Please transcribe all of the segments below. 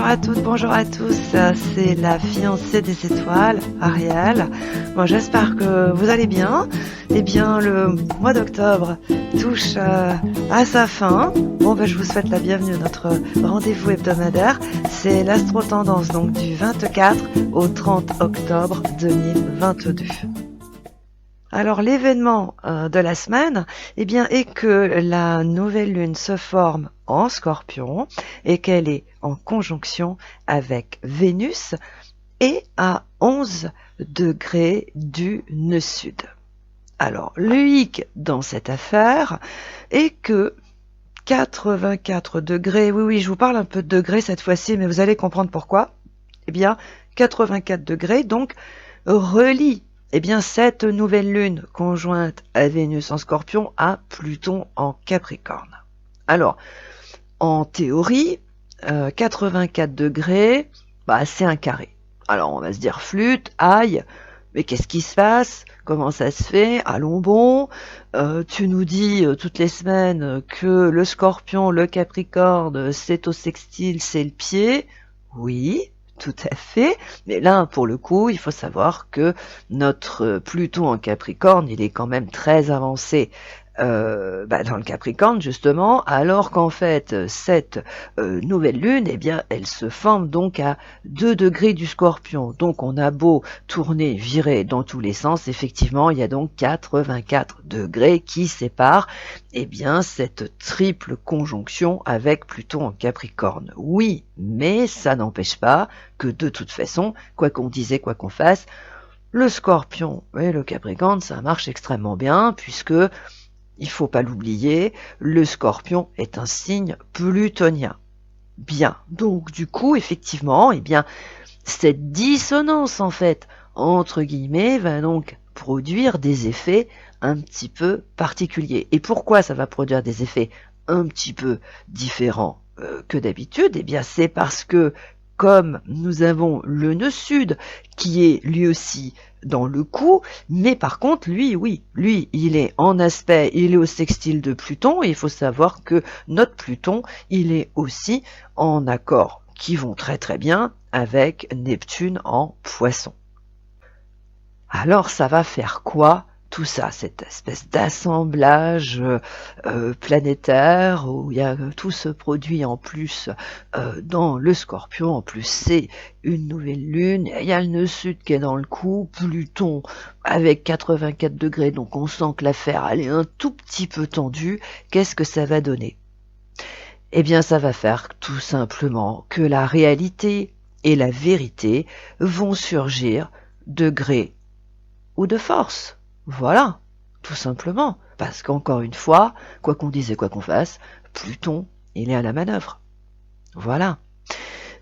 bonjour à toutes, bonjour à tous, c'est la fiancée des étoiles, Ariel. Bon, j'espère que vous allez bien. Eh bien, le mois d'octobre touche à sa fin. Bon, je vous souhaite la bienvenue à notre rendez-vous hebdomadaire. C'est l'astro-tendance, donc du 24 au 30 octobre 2022. Alors l'événement de la semaine, eh bien, est que la nouvelle lune se forme en Scorpion et qu'elle est en conjonction avec Vénus et à 11 degrés du nœud sud. Alors le hic dans cette affaire est que 84 degrés, oui, je vous parle un peu de degrés cette fois-ci, mais vous allez comprendre pourquoi. Eh bien, 84 degrés, donc, relie cette nouvelle lune conjointe à Vénus en Scorpion à Pluton en Capricorne. Alors, en théorie, 84 degrés, c'est un carré. Alors, on va se dire flûte, aïe, mais qu'est-ce qui se passe? Comment ça se fait? Allons bon. Tu nous dis toutes les semaines que le Scorpion, le Capricorne, c'est au sextile, c'est le pied. Oui, tout à fait, mais là, pour le coup, il faut savoir que notre Pluton en Capricorne, il est quand même très avancé dans le Capricorne, justement, alors qu'en fait, cette nouvelle lune, elle se forme donc à 2 degrés du Scorpion. Donc, on a beau tourner, virer dans tous les sens, effectivement, il y a donc 84 degrés qui séparent cette triple conjonction avec Pluton en Capricorne. Oui, mais ça n'empêche pas que de toute façon, quoi qu'on dise et quoi qu'on fasse, le Scorpion et le Capricorne, ça marche extrêmement bien, puisque, il faut pas l'oublier, le Scorpion est un signe plutonien. Bien, donc du coup, effectivement, cette dissonance, en fait, entre guillemets, va donc produire des effets un petit peu particuliers. Et pourquoi ça va produire des effets un petit peu différents que d'habitude? C'est parce que, comme nous avons le nœud sud qui est lui aussi dans le coup, mais par contre lui il est en aspect, il est au sextile de Pluton, et il faut savoir que notre Pluton il est aussi en accord qui vont très très bien avec Neptune en Poisson. Alors ça va faire quoi tout ça, cette espèce d'assemblage planétaire où il y a tout ce produit en plus dans le Scorpion? En plus, c'est une nouvelle lune, il y a le nœud sud qui est dans le coup, Pluton avec 84 degrés, donc on sent que l'affaire elle est un tout petit peu tendue. Qu'est-ce que ça va donner? Ça va faire tout simplement que la réalité et la vérité vont surgir de gré ou de force. Voilà, tout simplement. Parce qu'encore une fois, quoi qu'on dise et quoi qu'on fasse, Pluton, il est à la manœuvre. Voilà.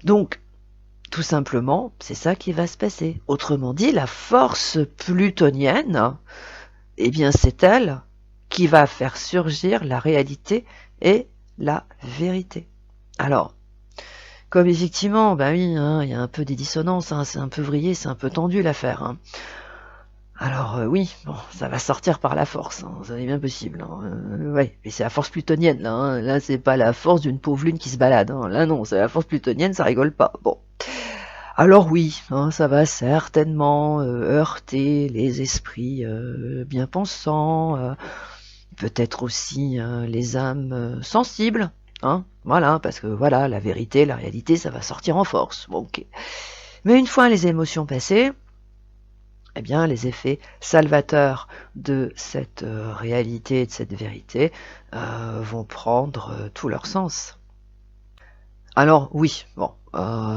Donc, tout simplement, c'est ça qui va se passer. Autrement dit, la force plutonienne, c'est elle qui va faire surgir la réalité et la vérité. Alors, comme effectivement, il y a un peu des dissonances, c'est un peu vrillé, c'est un peu tendu l'affaire. Alors oui, bon, ça va sortir par la force, ça est bien possible. Mais c'est la force plutonienne, là. Là, c'est pas la force d'une pauvre lune qui se balade. Là, non, c'est la force plutonienne, ça rigole pas. Bon. Alors oui, ça va certainement heurter les esprits bien pensants, peut-être aussi les âmes sensibles. Voilà, parce que voilà, la vérité, la réalité, ça va sortir en force. Bon, ok. Mais une fois les émotions passées, les effets salvateurs de cette réalité et de cette vérité vont prendre tout leur sens. Alors oui,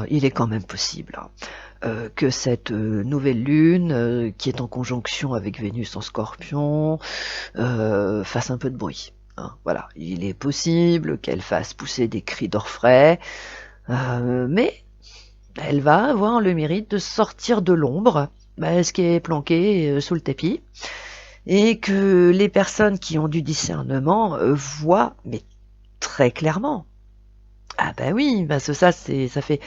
il est quand même possible que cette nouvelle lune, qui est en conjonction avec Vénus en Scorpion, fasse un peu de bruit. Voilà, il est possible qu'elle fasse pousser des cris d'orfraie, mais elle va avoir le mérite de sortir de l'ombre, ce qui est planqué sous le tapis, et que les personnes qui ont du discernement voient, mais très clairement. Oui, ça fait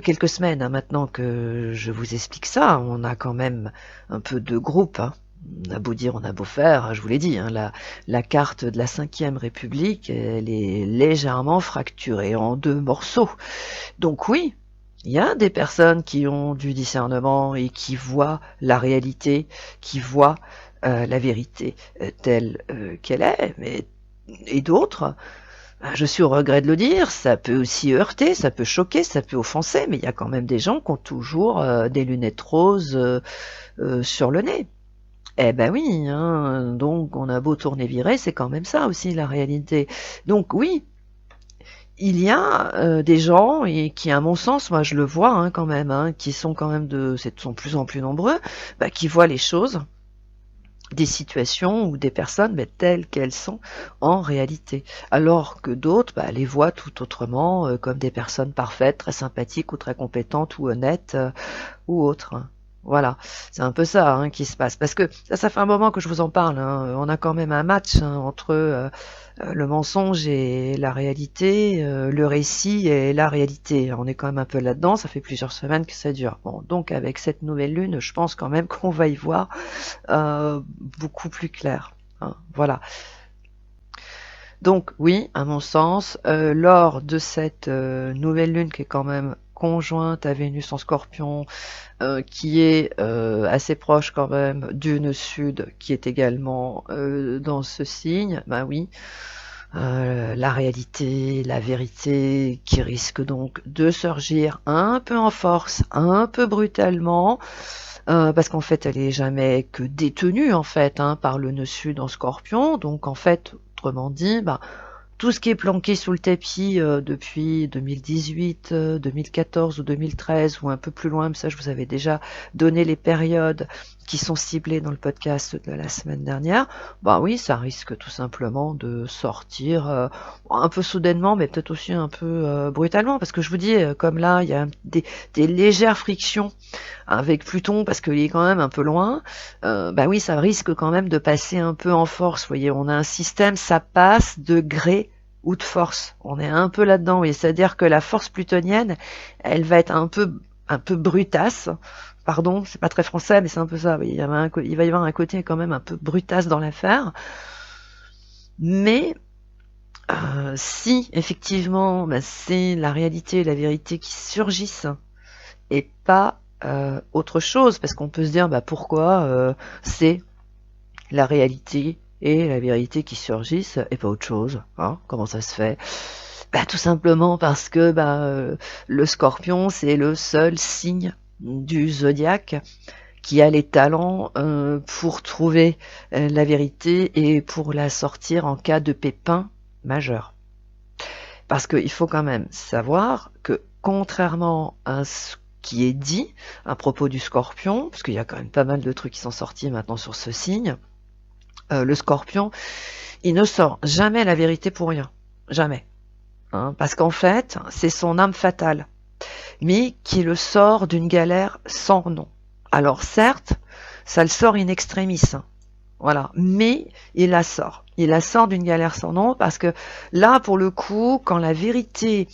quelques semaines maintenant que je vous explique ça. On a quand même un peu de groupe. On a beau dire, on a beau faire, je vous l'ai dit, la carte de la 5e République, elle est légèrement fracturée en 2 morceaux. Donc oui, Il y a des personnes qui ont du discernement et qui voient la réalité, qui voient la vérité telle qu'elle est, et d'autres, je suis au regret de le dire, ça peut aussi heurter, ça peut choquer, ça peut offenser, mais il y a quand même des gens qui ont toujours des lunettes roses sur le nez. Eh ben oui, hein, donc on a beau tourner virer, c'est quand même ça aussi la réalité. Donc oui, il y a des gens et qui, à mon sens, moi je le vois quand même, qui sont quand même sont de plus en plus nombreux, qui voient les choses, des situations ou des personnes telles qu'elles sont en réalité, alors que d'autres les voient tout autrement, comme des personnes parfaites, très sympathiques ou très compétentes ou honnêtes ou autres. Voilà, c'est un peu ça qui se passe. Parce que ça fait un moment que je vous en parle. On a quand même un match entre le mensonge et la réalité, le récit et la réalité. On est quand même un peu là-dedans, ça fait plusieurs semaines que ça dure. Bon, donc avec cette nouvelle lune, je pense quand même qu'on va y voir beaucoup plus clair. Voilà. Donc oui, à mon sens, lors de cette nouvelle lune qui est quand même conjointe à Vénus en Scorpion, qui est assez proche quand même du nœud sud, qui est également dans ce signe, oui, la réalité, la vérité, qui risque donc de surgir un peu en force, un peu brutalement, parce qu'en fait elle est jamais que détenue en fait par le nœud sud en Scorpion, donc en fait, autrement dit, tout ce qui est planqué sous le tapis depuis 2018, 2014 ou 2013 ou un peu plus loin, mais ça je vous avais déjà donné les périodes qui sont ciblées dans le podcast de la semaine dernière, oui, ça risque tout simplement de sortir un peu soudainement, mais peut-être aussi un peu brutalement, parce que je vous dis, comme là, il y a des légères frictions avec Pluton, parce qu'il est quand même un peu loin, oui, ça risque quand même de passer un peu en force. Vous voyez, on a un système, ça passe de gré ou de force. On est un peu là-dedans, oui. C'est-à-dire que la force plutonienne, elle va être un peu brutasse. Pardon, c'est pas très français, mais c'est un peu ça. Oui. Il va y avoir un côté quand même un peu brutasse dans l'affaire. Mais si effectivement c'est la réalité et la vérité qui surgissent et pas autre chose, parce qu'on peut se dire pourquoi c'est la réalité et la vérité qui surgissent et pas autre chose, comment ça se fait? Tout simplement parce que le Scorpion, c'est le seul signe du zodiaque qui a les talents pour trouver la vérité et pour la sortir en cas de pépin majeur. Parce qu'il faut quand même savoir que contrairement à ce qui est dit à propos du Scorpion, parce qu'il y a quand même pas mal de trucs qui sont sortis maintenant sur ce signe, le Scorpion, il ne sort jamais la vérité pour rien. Jamais. Parce qu'en fait, c'est son âme fatale, mais qui le sort d'une galère sans nom. Alors certes, ça le sort in extremis, voilà, mais il la sort. Il la sort d'une galère sans nom, parce que là, pour le coup, quand la vérité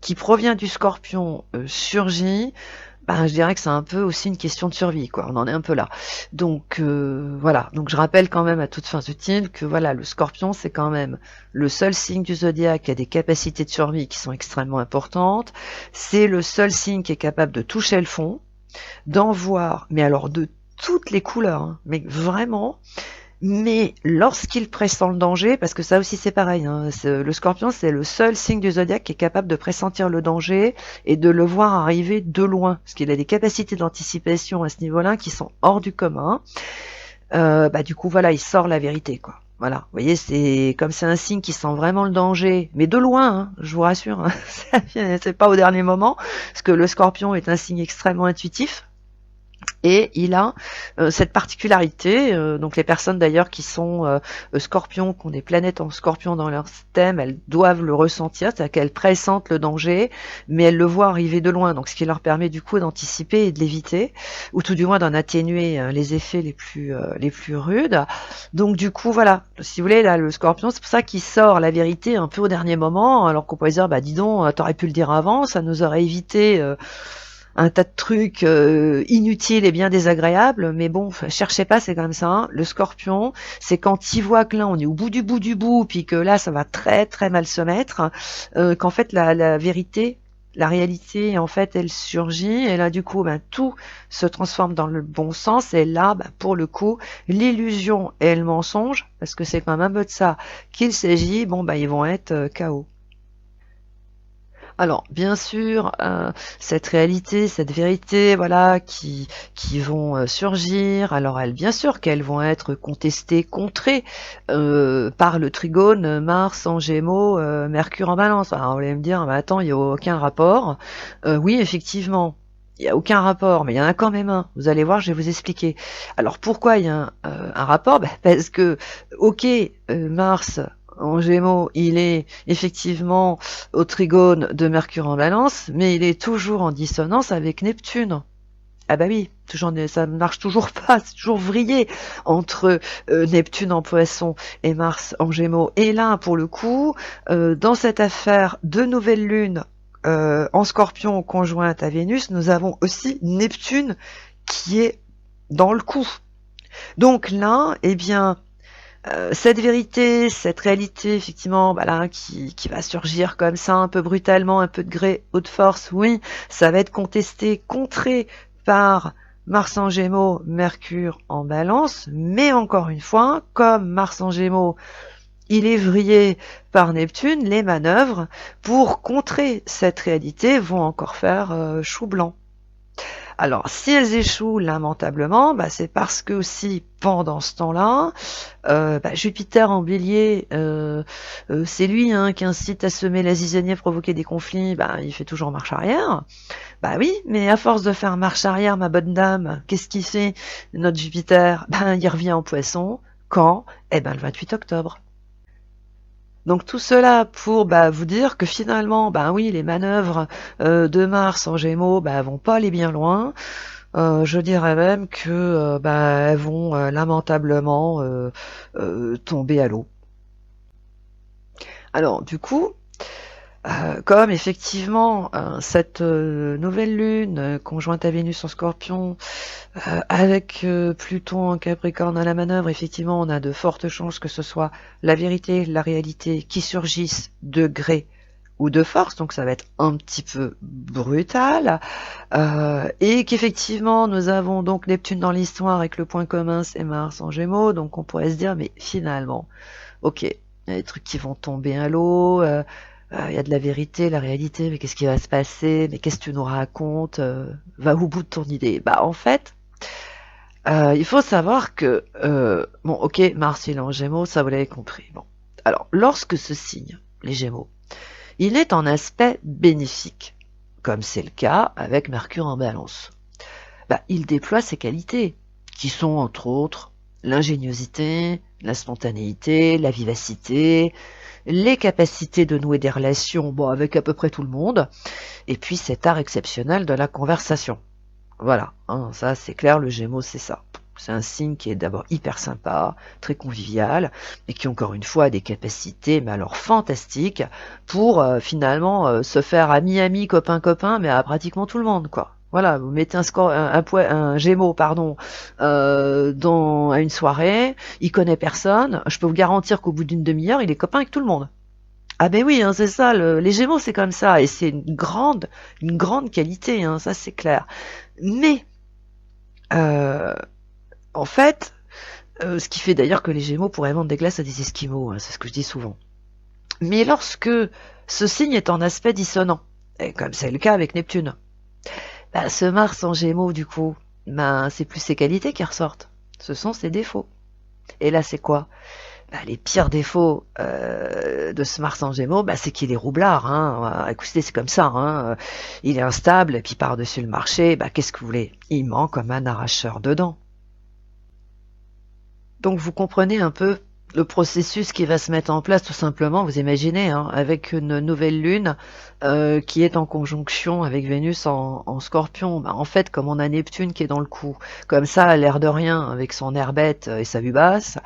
qui provient du Scorpion surgit, je dirais que c'est un peu aussi une question de survie, quoi. On en est un peu là. Donc voilà. Donc je rappelle quand même à toute fin utile que voilà, le Scorpion, c'est quand même le seul signe du zodiaque qui a des capacités de survie qui sont extrêmement importantes. C'est le seul signe qui est capable de toucher le fond, d'en voir, mais alors de toutes les couleurs, mais vraiment. Mais lorsqu'il pressent le danger, parce que ça aussi c'est pareil, le Scorpion, c'est le seul signe du zodiaque qui est capable de pressentir le danger et de le voir arriver de loin, parce qu'il a des capacités d'anticipation à ce niveau-là qui sont hors du commun. Du coup voilà, il sort la vérité, quoi. Voilà, vous voyez, c'est comme c'est un signe qui sent vraiment le danger, mais de loin, je vous rassure, c'est pas au dernier moment, parce que le Scorpion est un signe extrêmement intuitif. Et il a cette particularité, donc les personnes d'ailleurs qui sont scorpions, qui ont des planètes en scorpion dans leur système, elles doivent le ressentir, c'est-à-dire qu'elles pressentent le danger, mais elles le voient arriver de loin, donc ce qui leur permet du coup d'anticiper et de l'éviter, ou tout du moins d'en atténuer les effets les plus rudes. Donc du coup voilà, si vous voulez, là le scorpion, c'est pour ça qu'il sort la vérité un peu au dernier moment, alors qu'on pourrait dire, dis donc, t'aurais pu le dire avant, ça nous aurait évité un tas de trucs inutiles et bien désagréables, mais bon, cherchez pas, c'est comme ça. Le Scorpion, c'est quand il voit que là on est au bout du bout, puis que là ça va très très mal se mettre, qu'en fait la vérité la réalité, en fait, elle surgit, et là, du coup, tout se transforme dans le bon sens, et là, pour le coup, l'illusion et le mensonge, parce que c'est quand même un peu de ça qu'il s'agit, ils vont être KO. Alors, bien sûr, cette réalité, cette vérité, voilà, qui vont surgir. Alors, elles, bien sûr, qu'elles vont être contestées, contrées par le trigone Mars en Gémeaux, Mercure en Balance. Alors, vous allez me dire, attends, il n'y a aucun rapport. Oui, effectivement. Il n'y a aucun rapport, mais il y en a quand même un. Vous allez voir, je vais vous expliquer. Alors pourquoi il y a un rapport? Parce que, ok, Mars en Gémeaux, il est effectivement au trigone de Mercure en Balance, mais il est toujours en dissonance avec Neptune. Ah bah oui, ça ne marche toujours pas, c'est toujours vrillé entre Neptune en Poisson et Mars en Gémeaux. Et là, pour le coup, dans cette affaire de nouvelle lune en Scorpion conjointe à Vénus, nous avons aussi Neptune qui est dans le coup. Donc là, eh bien, cette vérité, cette réalité, effectivement, qui va surgir comme ça, un peu brutalement, un peu de gré, haute force, oui, ça va être contesté, contré par Mars en Gémeaux, Mercure en Balance, mais encore une fois, comme Mars en Gémeaux, il est vrillé par Neptune, les manœuvres pour contrer cette réalité vont encore faire chou blanc. Alors, si elles échouent lamentablement, c'est parce que aussi pendant ce temps-là, Jupiter en Bélier, c'est lui qui incite à semer la zizanie, provoquer des conflits. Il fait toujours marche arrière. Bah oui, mais à force de faire marche arrière, ma bonne dame, qu'est-ce qu'il fait notre Jupiter? Il revient en Poisson. Quand? Le 28 octobre. Donc tout cela pour vous dire que finalement, oui, les manœuvres de Mars en Gémeaux vont pas aller bien loin. Je dirais même que elles vont lamentablement tomber à l'eau. Alors du coup, comme effectivement cette nouvelle lune conjointe à Vénus en Scorpion avec Pluton en Capricorne à la manœuvre, effectivement on a de fortes chances que ce soit la vérité, la réalité qui surgissent de gré ou de force, donc ça va être un petit peu brutal, et qu'effectivement nous avons donc Neptune dans l'histoire avec le point commun c'est Mars en Gémeaux, donc on pourrait se dire mais finalement, ok, il y a des trucs qui vont tomber à l'eau, il y a de la vérité, la réalité, mais qu'est-ce qui va se passer? Mais qu'est-ce que tu nous racontes? Va au bout de ton idée. En fait, il faut savoir que, bon, ok, Mars il est en Gémeaux, ça vous l'avez compris. Bon, alors, lorsque ce signe, les Gémeaux, il est en aspect bénéfique, comme c'est le cas avec Mercure en Balance, il déploie ses qualités, qui sont entre autres l'ingéniosité, la spontanéité, la vivacité, les capacités de nouer des relations avec à peu près tout le monde, et puis cet art exceptionnel de la conversation. Voilà, ça c'est clair, le Gémeaux c'est ça. C'est un signe qui est d'abord hyper sympa, très convivial, et qui encore une fois a des capacités, mais alors fantastiques, pour finalement se faire ami-ami, copain-copain, mais à pratiquement tout le monde, quoi. Voilà, vous mettez un Gémeaux, à une soirée, il connaît personne, je peux vous garantir qu'au bout d'une demi-heure, il est copain avec tout le monde. Ah ben oui, c'est ça, les Gémeaux c'est comme ça, et c'est une grande qualité, ça c'est clair. Mais, en fait, ce qui fait d'ailleurs que les Gémeaux pourraient vendre des glaces à des Esquimaux, c'est ce que je dis souvent. Mais lorsque ce signe est en aspect dissonant, et comme c'est le cas avec Neptune, ce Mars en Gémeaux, du coup, c'est plus ses qualités qui ressortent. Ce sont ses défauts. Et là, c'est quoi? Les pires défauts de ce Mars en Gémeaux, c'est qu'il est roublard. Écoutez, c'est comme ça. Il est instable, et puis par-dessus le marché, qu'est-ce que vous voulez? Il ment comme un arracheur dedans. Donc vous comprenez un peu le processus qui va se mettre en place tout simplement, vous imaginez, avec une nouvelle lune qui est en conjonction avec Vénus en Scorpion. En fait, comme on a Neptune qui est dans le coup, comme ça, à l'air de rien, avec son air bête et sa vue basse,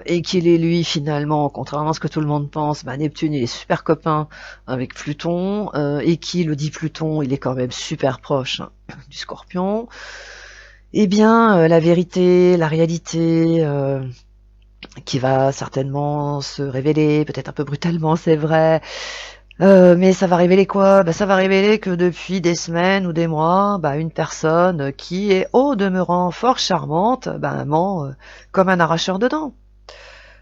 et qu'il est lui finalement, contrairement à ce que tout le monde pense, Neptune il est super copain avec Pluton, et qui le dit Pluton, il est quand même super proche du Scorpion. Eh bien, la vérité, la réalité, qui va certainement se révéler, peut-être un peu brutalement, c'est vrai, Mais ça va révéler quoi? Bah, ça va révéler que depuis des semaines ou des mois, bah, une personne qui est au demeurant fort charmante, bah, ment comme un arracheur de dents.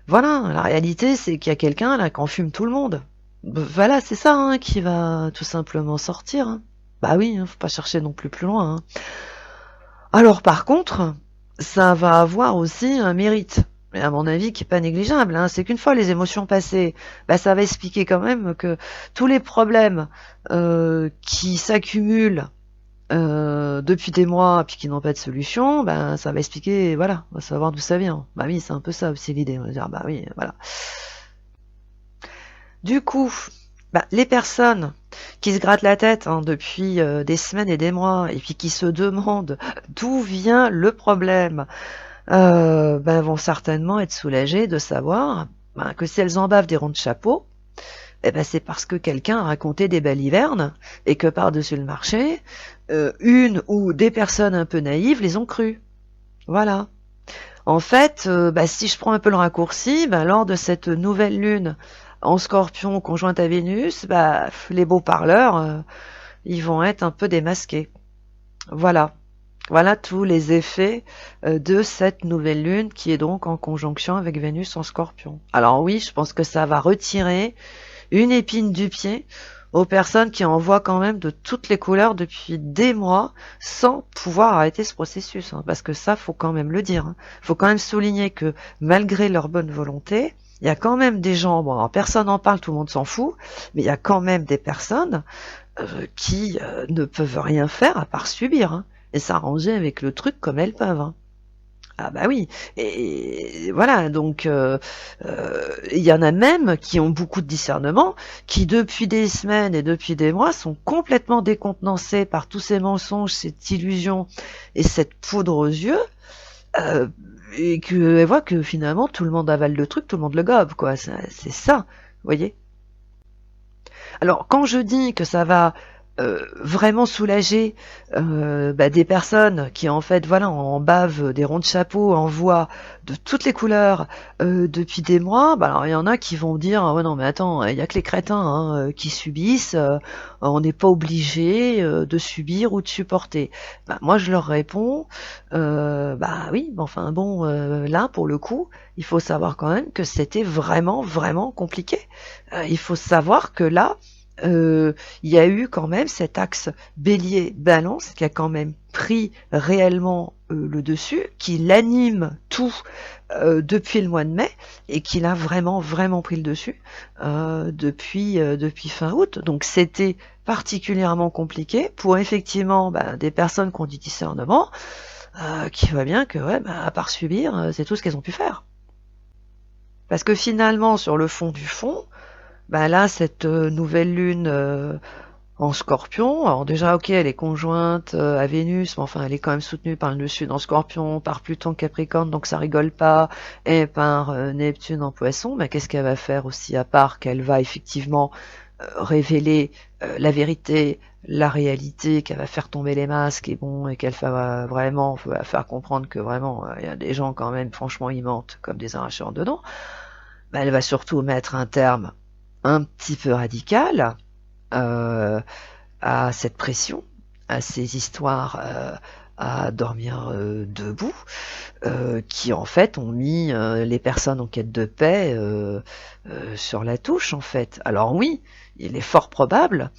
Voilà, la réalité, c'est qu'il y a quelqu'un là qui enfume tout le monde. Voilà, c'est ça hein, qui va tout simplement sortir, hein. Bah oui, hein, faut pas chercher non plus loin, hein. Alors par contre, ça va avoir aussi un mérite, mais à mon avis qui est pas négligeable, hein. C'est qu'une fois les émotions passées, bah, ça va expliquer quand même que tous les problèmes qui s'accumulent depuis des mois puis qui n'ont pas de solution, ben ça va expliquer, voilà, on va savoir d'où ça vient. Bah oui, c'est un peu ça aussi l'idée, on va dire, bah oui, voilà. Du coup, bah, les personnes qui se grattent la tête hein, depuis des semaines et des mois et puis qui se demandent d'où vient le problème, ben, vont certainement être soulagées de savoir ben, que si elles en bavent des ronds de chapeau, eh ben, c'est parce que quelqu'un a raconté des balivernes et que par-dessus le marché, une ou des personnes un peu naïves les ont crues. Voilà. En fait, bah, si je prends un peu le raccourci, bah, lors de cette nouvelle lune en Scorpion conjointe à Vénus, bah, les beaux parleurs, ils vont être un peu démasqués. Voilà. Voilà tous les effets de cette nouvelle lune qui est donc en conjonction avec Vénus en Scorpion. Alors oui, je pense que ça va retirer une épine du pied aux personnes qui en voient quand même de toutes les couleurs depuis des mois sans pouvoir arrêter ce processus. Hein, parce que ça, faut quand même le dire. Hein. Faut quand même souligner que malgré leur bonne volonté, il y a quand même des gens, bon, alors, personne n'en parle, tout le monde s'en fout, mais il y a quand même des personnes qui ne peuvent rien faire à part subir hein, et s'arranger avec le truc comme elles peuvent. Hein. Ah bah oui, et voilà, donc il y en a même qui ont beaucoup de discernement, qui depuis des semaines et depuis des mois sont complètement décontenancés par tous ces mensonges, cette illusion et cette poudre aux yeux, euh, et que elles voient que finalement tout le monde avale le truc, tout le monde le gobe, quoi. C'est ça, vous voyez. Alors, quand je dis que ça va vraiment soulager bah, des personnes qui en fait voilà en bavent des ronds de chapeau en voient de toutes les couleurs depuis des mois, bah, alors il y en a qui vont dire ah ouais non mais attends il y a que les crétins hein, qui subissent, on n'est pas obligé de subir ou de supporter. Bah, moi je leur réponds bah oui mais enfin bon là pour le coup il faut savoir quand même que c'était vraiment compliqué. Il faut savoir que là il y a eu quand même cet axe bélier-balance qui a quand même pris réellement le dessus, qui l'anime tout depuis le mois de mai et qui l'a vraiment pris le dessus depuis fin août. Donc c'était particulièrement compliqué pour effectivement bah, des personnes qui ont du discernement qui voient bien que ouais, bah, à part subir, c'est tout ce qu'elles ont pu faire. Parce que finalement, sur le fond du fond, bah là, cette nouvelle lune en Scorpion, alors déjà, ok, elle est conjointe à Vénus, mais enfin, elle est quand même soutenue par le Sud en Scorpion, par Pluton Capricorne, donc ça rigole pas, et par Neptune en Poisson. Mais qu'est-ce qu'elle va faire aussi à part qu'elle va effectivement révéler la vérité, la réalité, qu'elle va faire tomber les masques et bon, et qu'elle va vraiment va faire comprendre que vraiment il y a des gens quand même, franchement, ils mentent comme des arracheurs de dents. Bah, elle va surtout mettre un terme un petit peu radical euh, à cette pression, à ces histoires à dormir debout, qui en fait ont mis les personnes en quête de paix sur la touche en fait. Alors oui, il est fort probable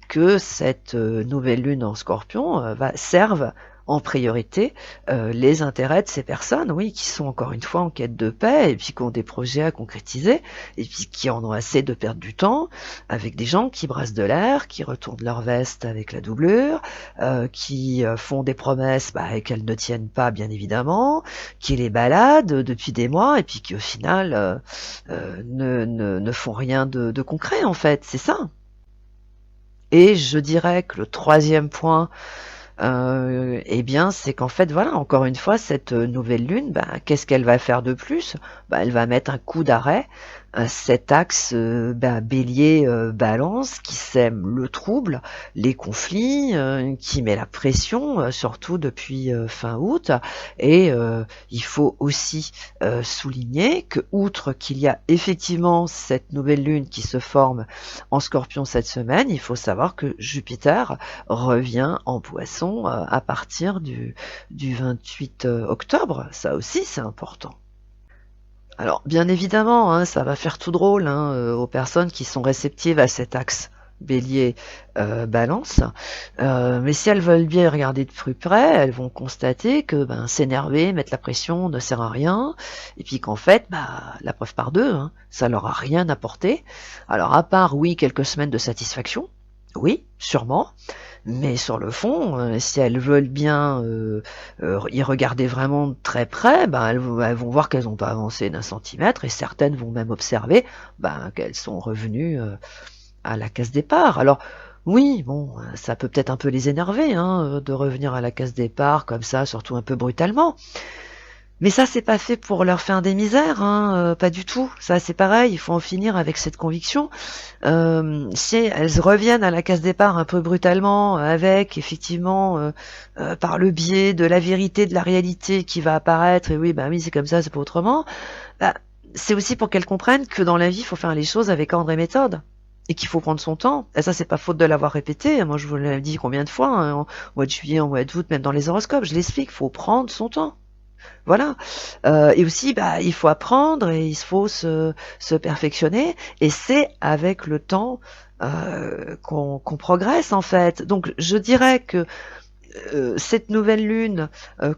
que cette nouvelle lune en Scorpion serve en priorité les intérêts de ces personnes, oui, qui sont encore une fois en quête de paix et puis qui ont des projets à concrétiser et puis qui en ont assez de perdre du temps avec des gens qui brassent de l'air, qui retournent leur veste avec la doublure, qui font des promesses bah, et qu'elles ne tiennent pas bien évidemment, qui les baladent depuis des mois et puis qui au final ne font rien de concret en fait, c'est ça. Et je dirais que le troisième point, eh bien, c'est qu'en fait, voilà, encore une fois, cette nouvelle lune, bah, qu'est-ce qu'elle va faire de plus? Bah, elle va mettre un coup d'arrêt cet axe bélier balance qui sème le trouble, les conflits, qui met la pression, surtout depuis fin août. Et il faut aussi souligner que, outre qu'il y a effectivement cette nouvelle lune qui se forme en Scorpion cette semaine, il faut savoir que Jupiter revient en Poisson à partir du 28 octobre. Ça aussi, c'est important. Alors, bien évidemment, hein, ça va faire tout drôle aux personnes qui sont réceptives à cet axe Bélier Balance, mais si elles veulent bien regarder de plus près, elles vont constater que s'énerver, mettre la pression ne sert à rien, et puis qu'en fait, la preuve par deux, ça leur a rien apporté. Alors à part, oui, quelques semaines de satisfaction, oui, sûrement, mais sur le fond, si elles veulent bien y regarder vraiment de très près, elles vont voir qu'elles n'ont pas avancé d'un centimètre, et certaines vont même observer qu'elles sont revenues à la case départ. Alors oui, bon, ça peut peut-être un peu les énerver de revenir à la case départ comme ça, surtout un peu brutalement. Mais ça, c'est pas fait pour leur faire des misères, pas du tout. Ça, c'est pareil, il faut en finir avec cette conviction. Si elles reviennent à la case départ un peu brutalement, avec effectivement par le biais de la vérité, de la réalité qui va apparaître, et oui, c'est comme ça, c'est pas autrement, c'est aussi pour qu'elles comprennent que dans la vie, il faut faire les choses avec ordre et méthode. Et qu'il faut prendre son temps. Et ça, c'est pas faute de l'avoir répété. Moi, je vous l'ai dit combien de fois, en mois de juillet, en mois d'août, même dans les horoscopes, je l'explique, il faut prendre son temps. Voilà. Et aussi, il faut apprendre et il faut se perfectionner. Et c'est avec le temps qu'on progresse, en fait. Donc, je dirais que cette nouvelle lune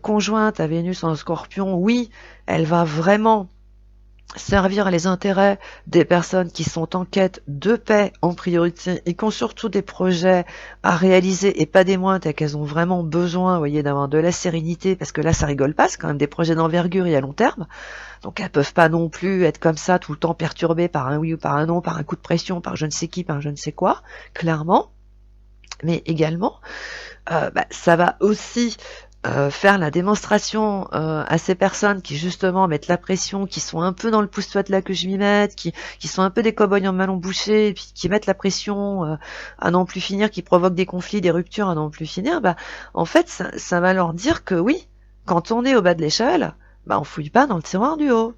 conjointe à Vénus en Scorpion, oui, elle va vraiment servir les intérêts des personnes qui sont en quête de paix en priorité et qui ont surtout des projets à réaliser et pas des moindres et qu'elles ont vraiment besoin, vous voyez, d'avoir de la sérénité, parce que là ça rigole pas, c'est quand même des projets d'envergure et à long terme, donc elles peuvent pas non plus être comme ça tout le temps perturbées par un oui ou par un non, par un coup de pression, par je ne sais qui, par je ne sais quoi, clairement. Mais également ça va aussi faire la démonstration à ces personnes qui justement mettent la pression, qui sont un peu dans le pousse-toi de là que je m'y mette, qui sont un peu des cow-boys en melon bouché, et puis qui mettent la pression à n'en plus finir, qui provoquent des conflits, des ruptures à n'en plus finir, en fait ça va leur dire que oui, quand on est au bas de l'échelle, on fouille pas dans le tiroir du haut.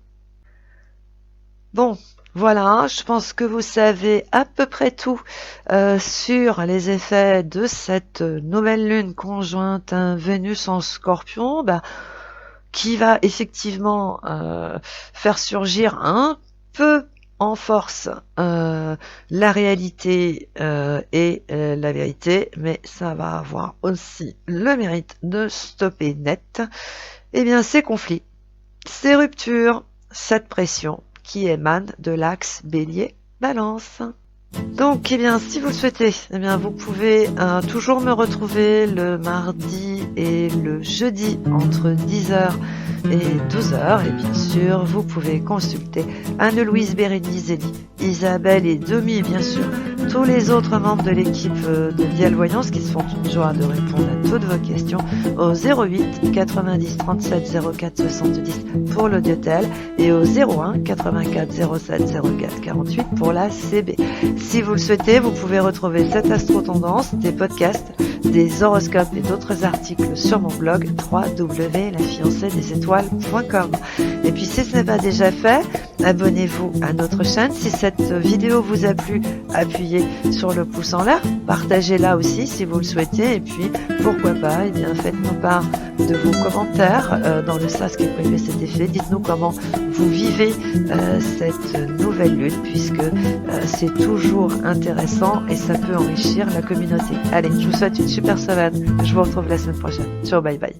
Bon, voilà, je pense que vous savez à peu près tout sur les effets de cette nouvelle lune conjointe Vénus en Scorpion, qui va effectivement faire surgir un peu en force la réalité et la vérité, mais ça va avoir aussi le mérite de stopper net ces conflits, ces ruptures, cette pression qui émane de l'axe Bélier-Balance. Donc, si vous le souhaitez, vous pouvez toujours me retrouver le mardi et le jeudi entre 10h et 12h. Et bien sûr, vous pouvez consulter Anne-Louise, Bérénice, Zélie, Isabelle et Domi, et bien sûr, tous les autres membres de l'équipe de Vial Voyance qui se font une joie de répondre à toutes vos questions au 08 90 37 04 70 pour l'audiotel et au 01 84 07 04 48 pour la CB. Si vous le souhaitez, vous pouvez retrouver cette astro-tendance, des podcasts, des horoscopes et d'autres articles sur mon blog www.lafiancéedesétoiles.com. Et puis si ce n'est pas déjà fait, abonnez-vous à notre chaîne. Si cette vidéo vous a plu, appuyez sur le pouce en l'air, partagez-la aussi si vous le souhaitez, et puis pourquoi pas, faites-nous part de vos commentaires dans le sas qui est prévu cet effet. Dites-nous comment vous vivez cette nouvelle lune, puisque c'est toujours intéressant et ça peut enrichir la communauté. Allez, je vous souhaite une super semaine. Je vous retrouve la semaine prochaine. Ciao, bye bye.